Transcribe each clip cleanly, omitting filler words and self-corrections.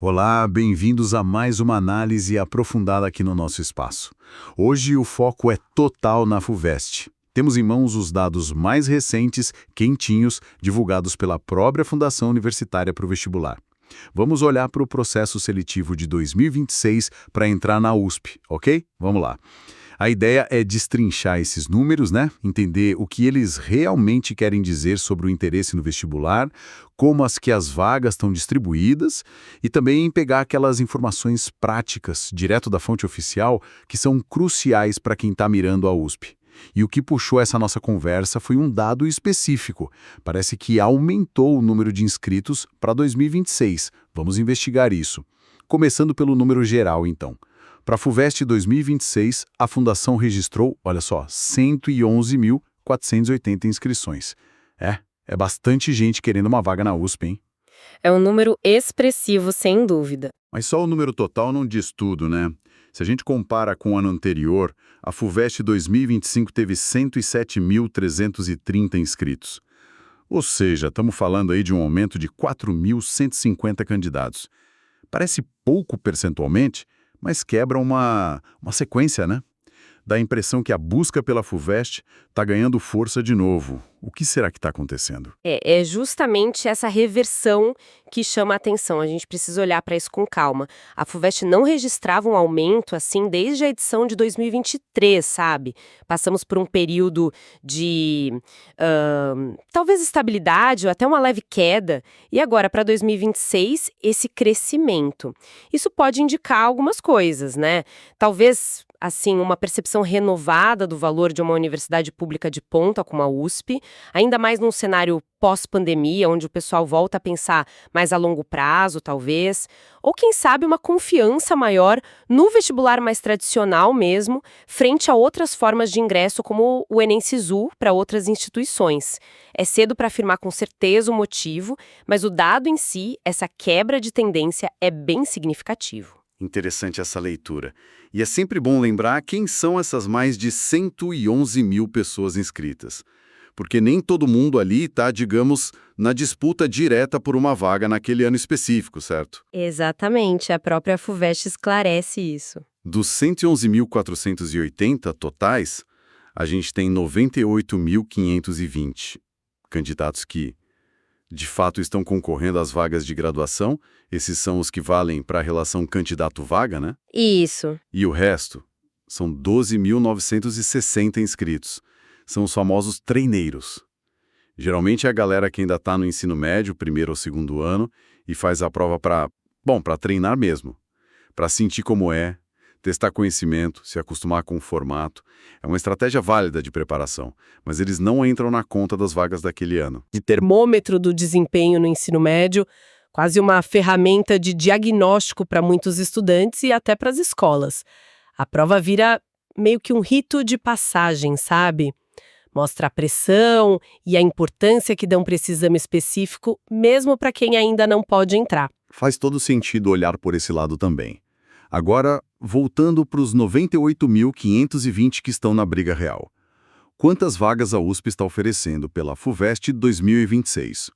Olá, bem-vindos a mais uma análise aprofundada aqui no nosso espaço. Hoje o foco é total na FUVEST. Temos em mãos os dados mais recentes, quentinhos, divulgados pela própria Fundação Universitária para o Vestibular. Vamos olhar para o processo seletivo de 2026 para entrar na USP, ok? Vamos lá. A ideia é destrinchar esses números, né? Entender o que eles realmente querem dizer sobre o interesse no vestibular, como as vagas estão distribuídas e também pegar aquelas informações práticas, direto da fonte oficial, que são cruciais para quem está mirando a USP. E o que puxou essa nossa conversa foi um dado específico. Parece que aumentou o número de inscritos para 2026. Vamos investigar isso. Começando pelo número geral, então. Para a FUVEST 2026, a Fundação registrou, olha só, 111.480 inscrições. É bastante gente querendo uma vaga na USP, hein? É um número expressivo, sem dúvida. Mas só o número total não diz tudo, né? Se a gente compara com o ano anterior, a FUVEST 2025 teve 107.330 inscritos. Ou seja, estamos falando aí de um aumento de 4.150 candidatos. Parece pouco percentualmente, mas quebra uma sequência, né? Dá a impressão que a busca pela FUVEST está ganhando força de novo. O que será que está acontecendo? É justamente essa reversão que chama a atenção. A gente precisa olhar para isso com calma. A FUVEST não registrava um aumento assim desde a edição de 2023, sabe? Passamos por um período de talvez estabilidade ou até uma leve queda. E agora, para 2026, esse crescimento. Isso pode indicar algumas coisas, né? Talvez assim, uma percepção renovada do valor de uma universidade pública de ponta como a USP, ainda mais num cenário pós-pandemia, onde o pessoal volta a pensar mais a longo prazo, talvez, ou quem sabe uma confiança maior no vestibular mais tradicional mesmo, frente a outras formas de ingresso como o Enem Sisu para outras instituições. É cedo para afirmar com certeza o motivo, mas o dado em si, essa quebra de tendência, é bem significativo. Interessante essa leitura. E é sempre bom lembrar quem são essas mais de 111 mil pessoas inscritas. Porque nem todo mundo ali está, digamos, na disputa direta por uma vaga naquele ano específico, certo? Exatamente, a própria FUVEST esclarece isso. Dos 111.480 totais, a gente tem 98.520 candidatos que, de fato, estão concorrendo às vagas de graduação. Esses são os que valem para a relação candidato-vaga, né? Isso. E o resto são 12.960 inscritos. São os famosos treineiros. Geralmente é a galera que ainda está no ensino médio, primeiro ou segundo ano, e faz a prova para treinar mesmo. Para sentir como é, testar conhecimento, se acostumar com o formato. É uma estratégia válida de preparação, mas eles não entram na conta das vagas daquele ano. De termômetro do desempenho no ensino médio, quase uma ferramenta de diagnóstico para muitos estudantes e até para as escolas. A prova vira meio que um rito de passagem, sabe? Mostra a pressão e a importância que dão para esse exame específico, mesmo para quem ainda não pode entrar. Faz todo sentido olhar por esse lado também. Agora, voltando para os 98.520 que estão na briga real. Quantas vagas a USP está oferecendo pela FUVEST 2026?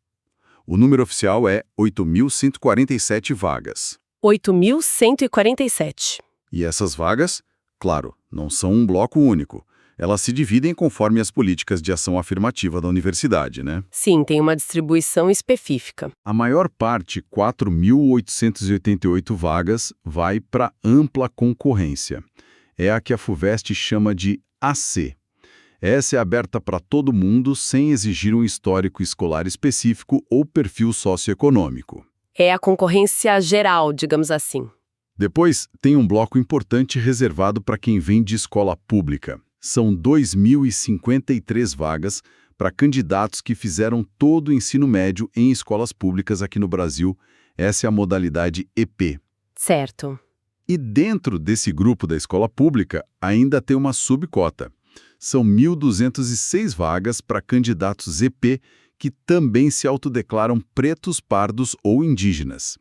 O número oficial é 8.147 vagas. 8.147. E essas vagas, claro, não são um bloco único. Elas se dividem conforme as políticas de ação afirmativa da universidade, né? Sim, tem uma distribuição específica. A maior parte, 4.888 vagas, vai para ampla concorrência. É a que a FUVEST chama de AC. Essa é aberta para todo mundo sem exigir um histórico escolar específico ou perfil socioeconômico. É a concorrência geral, digamos assim. Depois, tem um bloco importante reservado para quem vem de escola pública. São 2.053 vagas para candidatos que fizeram todo o ensino médio em escolas públicas aqui no Brasil. Essa é a modalidade EP. Certo. E dentro desse grupo da escola pública, ainda tem uma subcota. São 1.206 vagas para candidatos EP que também se autodeclaram pretos, pardos ou indígenas.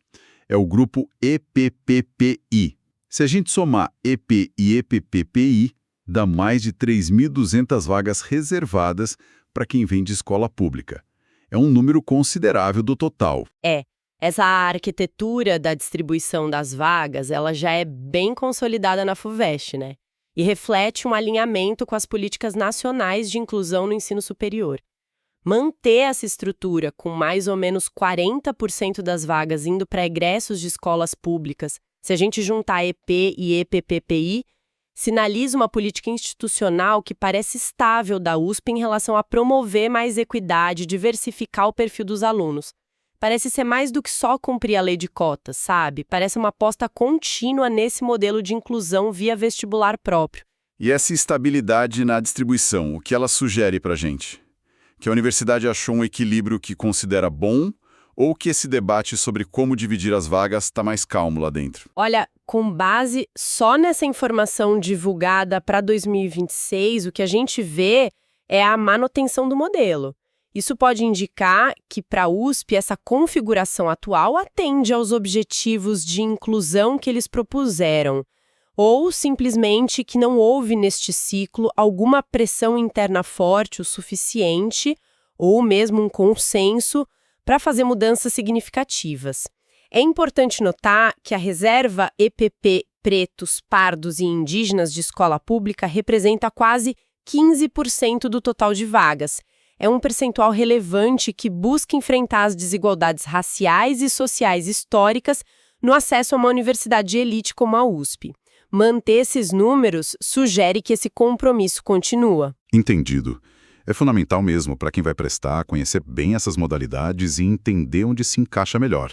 É o grupo EPPPI. Se a gente somar EP e EPPPI, dá mais de 3.200 vagas reservadas para quem vem de escola pública. É um número considerável do total. É Essa arquitetura da distribuição das vagas, ela já é bem consolidada na FUVEST, né? E reflete um alinhamento com as políticas nacionais de inclusão no ensino superior. Manter essa estrutura com mais ou menos 40% das vagas indo para egressos de escolas públicas, se a gente juntar EP e EPPPI, sinaliza uma política institucional que parece estável da USP em relação a promover mais equidade e diversificar o perfil dos alunos. Parece ser mais do que só cumprir a lei de cotas, sabe? Parece uma aposta contínua nesse modelo de inclusão via vestibular próprio. E essa estabilidade na distribuição, o que ela sugere para a gente? Que a universidade achou um equilíbrio que considera bom ou que esse debate sobre como dividir as vagas está mais calmo lá dentro? Olha, com base só nessa informação divulgada para 2026, o que a gente vê é a manutenção do modelo. Isso pode indicar que, para a USP, essa configuração atual atende aos objetivos de inclusão que eles propuseram, ou simplesmente que não houve neste ciclo alguma pressão interna forte o suficiente, ou mesmo um consenso, para fazer mudanças significativas. É importante notar que a reserva EPP pretos, pardos e indígenas de escola pública representa quase 15% do total de vagas. É um percentual relevante que busca enfrentar as desigualdades raciais e sociais históricas no acesso a uma universidade de elite como a USP. Manter esses números sugere que esse compromisso continua. Entendido. É fundamental mesmo para quem vai prestar conhecer bem essas modalidades e entender onde se encaixa melhor.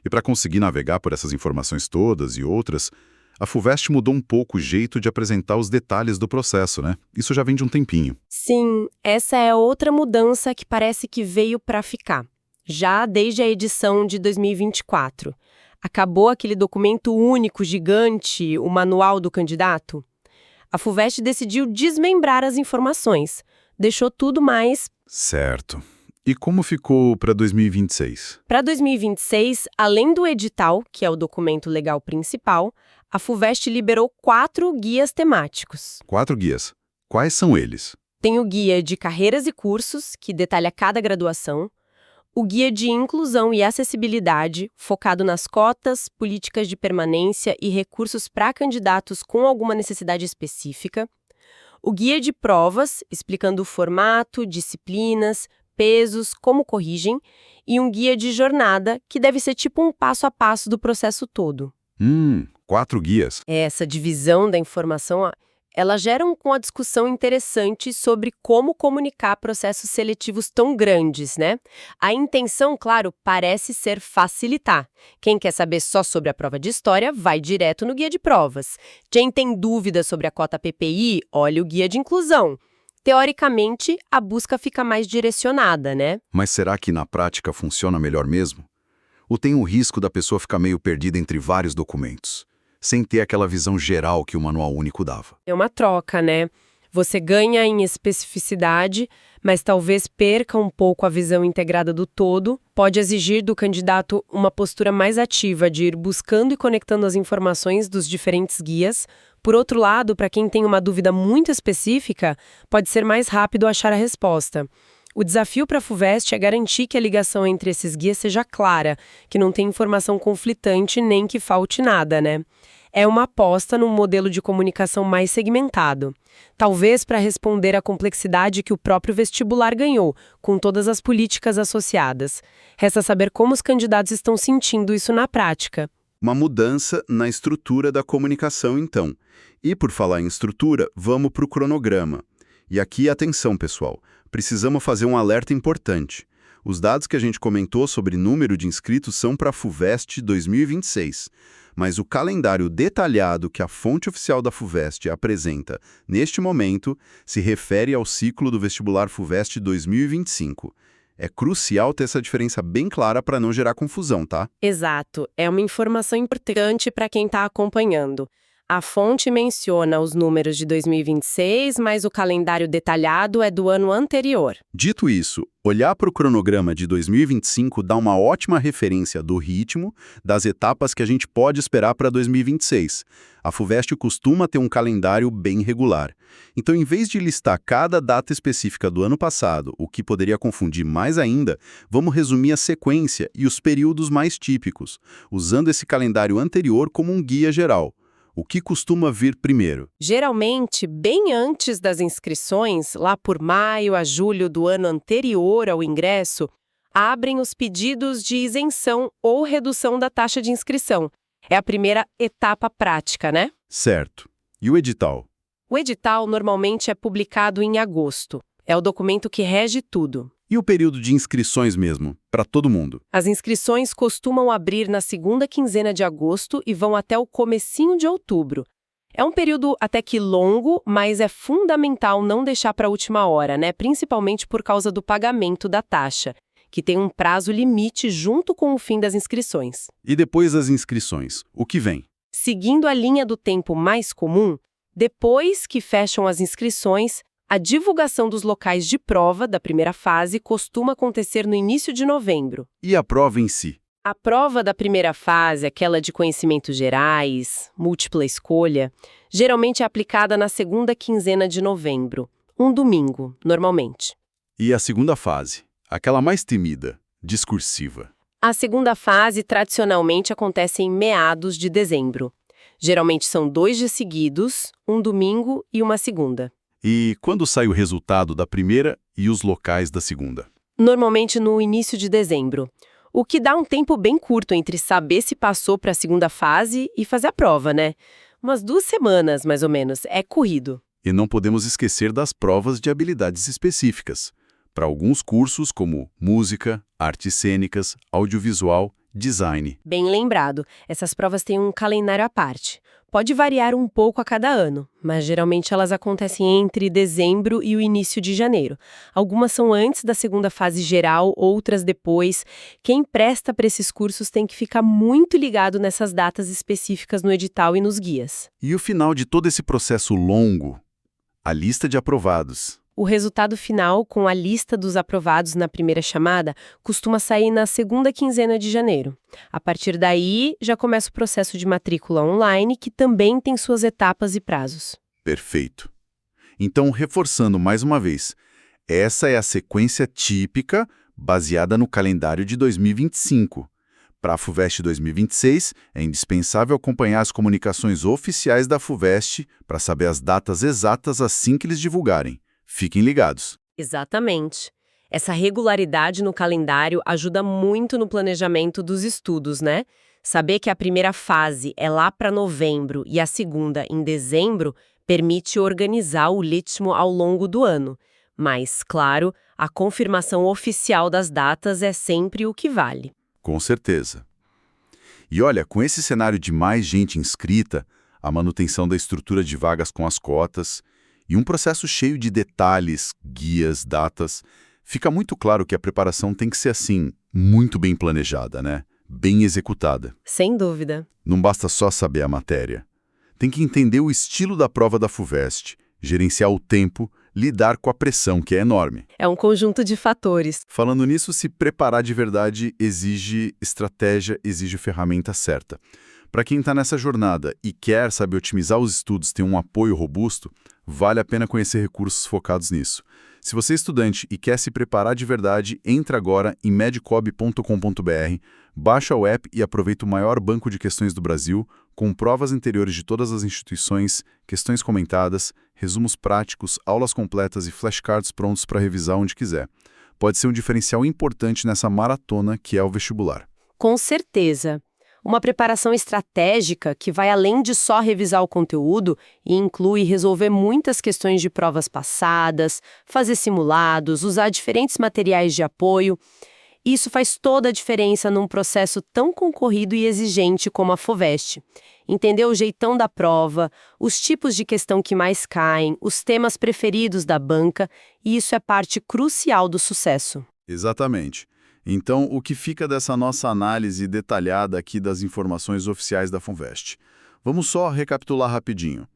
E para conseguir navegar por essas informações todas e outras, a FUVEST mudou um pouco o jeito de apresentar os detalhes do processo, né? Isso já vem de um tempinho. Sim, essa é outra mudança que parece que veio para ficar, já desde a edição de 2024. Acabou aquele documento único, gigante, o manual do candidato? A FUVEST decidiu desmembrar as informações, deixou tudo mais... Certo. E como ficou para 2026? Para 2026, além do edital, que é o documento legal principal, a FUVEST liberou 4 guias temáticos. 4 guias. Quais são eles? Tem o guia de carreiras e cursos, que detalha cada graduação, o guia de inclusão e acessibilidade, focado nas cotas, políticas de permanência e recursos para candidatos com alguma necessidade específica, o guia de provas, explicando o formato, disciplinas, pesos, como corrigem, e um guia de jornada, que deve ser tipo um passo a passo do processo todo. 4 guias. Essa divisão da informação, ela gera uma discussão interessante sobre como comunicar processos seletivos tão grandes, né? A intenção, claro, parece ser facilitar. Quem quer saber só sobre a prova de história, vai direto no guia de provas. Quem tem dúvidas sobre a cota PPI, olha o guia de inclusão. Teoricamente, a busca fica mais direcionada, né? Mas será que na prática funciona melhor mesmo? Ou tem o risco da pessoa ficar meio perdida entre vários documentos, sem ter aquela visão geral que o manual único dava? É uma troca, né? Você ganha em especificidade, mas talvez perca um pouco a visão integrada do todo. Pode exigir do candidato uma postura mais ativa de ir buscando e conectando as informações dos diferentes guias. Por outro lado, para quem tem uma dúvida muito específica, pode ser mais rápido achar a resposta. O desafio para a FUVEST é garantir que a ligação entre esses guias seja clara, que não tenha informação conflitante nem que falte nada, né? É uma aposta num modelo de comunicação mais segmentado. Talvez para responder à complexidade que o próprio vestibular ganhou, com todas as políticas associadas. Resta saber como os candidatos estão sentindo isso na prática. Uma mudança na estrutura da comunicação, então. E por falar em estrutura, vamos para o cronograma. E aqui, atenção, pessoal, precisamos fazer um alerta importante. Os dados que a gente comentou sobre número de inscritos são para a FUVEST 2026, mas o calendário detalhado que a fonte oficial da FUVEST apresenta neste momento se refere ao ciclo do vestibular FUVEST 2025. É crucial ter essa diferença bem clara para não gerar confusão, tá? Exato. É uma informação importante para quem está acompanhando. A fonte menciona os números de 2026, mas o calendário detalhado é do ano anterior. Dito isso, olhar para o cronograma de 2025 dá uma ótima referência do ritmo das etapas que a gente pode esperar para 2026. A FUVEST costuma ter um calendário bem regular. Então, em vez de listar cada data específica do ano passado, o que poderia confundir mais ainda, vamos resumir a sequência e os períodos mais típicos, usando esse calendário anterior como um guia geral. O que costuma vir primeiro? Geralmente, bem antes das inscrições, lá por maio a julho do ano anterior ao ingresso, abrem os pedidos de isenção ou redução da taxa de inscrição. É a primeira etapa prática, né? Certo. E o edital? O edital normalmente é publicado em agosto. É o documento que rege tudo. E o período de inscrições mesmo, para todo mundo? As inscrições costumam abrir na segunda quinzena de agosto e vão até o comecinho de outubro. É um período até que longo, mas é fundamental não deixar para a última hora, né? Principalmente por causa do pagamento da taxa, que tem um prazo limite junto com o fim das inscrições. E depois das inscrições, o que vem? Seguindo a linha do tempo mais comum, depois que fecham as inscrições, a divulgação dos locais de prova da primeira fase costuma acontecer no início de novembro. E a prova em si? A prova da primeira fase, aquela de conhecimentos gerais, múltipla escolha, geralmente é aplicada na segunda quinzena de novembro, um domingo, normalmente. E a segunda fase? Aquela mais temida, discursiva. A segunda fase tradicionalmente acontece em meados de dezembro. Geralmente são 2 dias seguidos, um domingo e uma segunda. E quando sai o resultado da primeira e os locais da segunda? Normalmente no início de dezembro, o que dá um tempo bem curto entre saber se passou para a segunda fase e fazer a prova, né? Umas 2 semanas, mais ou menos, é corrido. E não podemos esquecer das provas de habilidades específicas. Para alguns cursos como música, artes cênicas, audiovisual, design. Bem lembrado, essas provas têm um calendário à parte. Pode variar um pouco a cada ano, mas geralmente elas acontecem entre dezembro e o início de janeiro. Algumas são antes da segunda fase geral, outras depois. Quem presta para esses cursos tem que ficar muito ligado nessas datas específicas no edital e nos guias. E o final de todo esse processo longo? A lista de aprovados. O resultado final, com a lista dos aprovados na primeira chamada, costuma sair na segunda quinzena de janeiro. A partir daí, já começa o processo de matrícula online, que também tem suas etapas e prazos. Perfeito. Então, reforçando mais uma vez, essa é a sequência típica baseada no calendário de 2025. Para a FUVEST 2026, é indispensável acompanhar as comunicações oficiais da FUVEST para saber as datas exatas assim que eles divulgarem. Fiquem ligados. Exatamente. Essa regularidade no calendário ajuda muito no planejamento dos estudos, né? Saber que a primeira fase é lá para novembro e a segunda em dezembro permite organizar o ritmo ao longo do ano. Mas, claro, a confirmação oficial das datas é sempre o que vale. Com certeza. E olha, com esse cenário de mais gente inscrita, a manutenção da estrutura de vagas com as cotas e um processo cheio de detalhes, guias, datas, fica muito claro que a preparação tem que ser assim, muito bem planejada, né? Bem executada. Sem dúvida. Não basta só saber a matéria. Tem que entender o estilo da prova da FUVEST, gerenciar o tempo, lidar com a pressão, que é enorme. É um conjunto de fatores. Falando nisso, se preparar de verdade exige estratégia, exige ferramenta certa. Para quem está nessa jornada e quer saber otimizar os estudos, ter um apoio robusto, vale a pena conhecer recursos focados nisso. Se você é estudante e quer se preparar de verdade, entra agora em medcob.com.br, baixa o app e aproveita o maior banco de questões do Brasil, com provas anteriores de todas as instituições, questões comentadas, resumos práticos, aulas completas e flashcards prontos para revisar onde quiser. Pode ser um diferencial importante nessa maratona que é o vestibular. Com certeza. Uma preparação estratégica que vai além de só revisar o conteúdo e inclui resolver muitas questões de provas passadas, fazer simulados, usar diferentes materiais de apoio. Isso faz toda a diferença num processo tão concorrido e exigente como a FUVEST. Entender o jeitão da prova, os tipos de questão que mais caem, os temas preferidos da banca, e isso é parte crucial do sucesso. Exatamente. Então, o que fica dessa nossa análise detalhada aqui das informações oficiais da FUVEST? Vamos só recapitular rapidinho.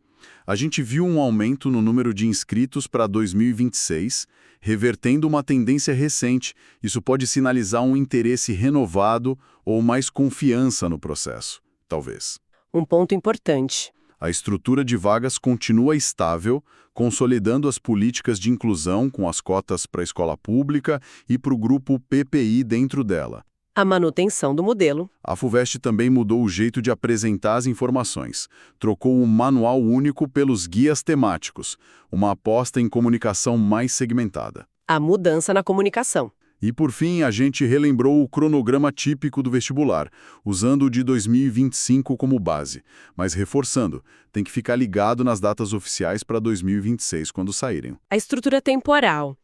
A gente viu um aumento no número de inscritos para 2026, revertendo uma tendência recente. Isso pode sinalizar um interesse renovado ou mais confiança no processo, talvez. Um ponto importante. A estrutura de vagas continua estável, consolidando as políticas de inclusão com as cotas para a escola pública e para o grupo PPI dentro dela. A manutenção do modelo. A FUVEST também mudou o jeito de apresentar as informações. Trocou o manual único pelos guias temáticos, uma aposta em comunicação mais segmentada. A mudança na comunicação. E, por fim, a gente relembrou o cronograma típico do vestibular, usando o de 2025 como base. Mas reforçando, tem que ficar ligado nas datas oficiais para 2026, quando saírem. A estrutura temporal.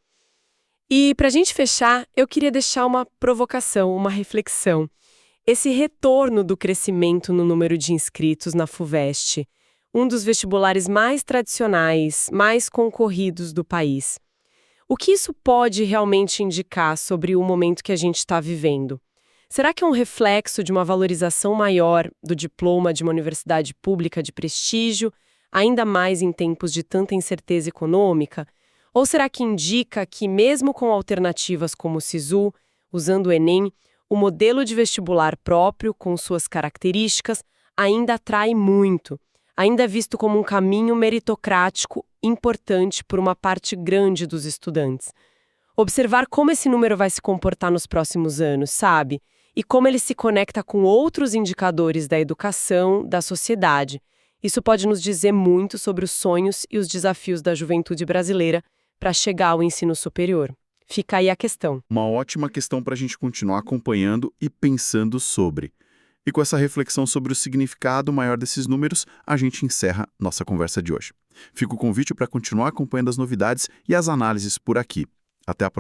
E, para a gente fechar, eu queria deixar uma provocação, uma reflexão. Esse retorno do crescimento no número de inscritos na FUVEST, um dos vestibulares mais tradicionais, mais concorridos do país. O que isso pode realmente indicar sobre o momento que a gente está vivendo? Será que é um reflexo de uma valorização maior do diploma de uma universidade pública de prestígio, ainda mais em tempos de tanta incerteza econômica? Ou será que indica que, mesmo com alternativas como o SISU, usando o Enem, o modelo de vestibular próprio, com suas características, ainda atrai muito, ainda é visto como um caminho meritocrático importante por uma parte grande dos estudantes? Observar como esse número vai se comportar nos próximos anos, sabe? E como ele se conecta com outros indicadores da educação, da sociedade. Isso pode nos dizer muito sobre os sonhos e os desafios da juventude brasileira para chegar ao ensino superior. Fica aí a questão. Uma ótima questão para a gente continuar acompanhando e pensando sobre. E com essa reflexão sobre o significado maior desses números, a gente encerra nossa conversa de hoje. Fica o convite para continuar acompanhando as novidades e as análises por aqui. Até a próxima.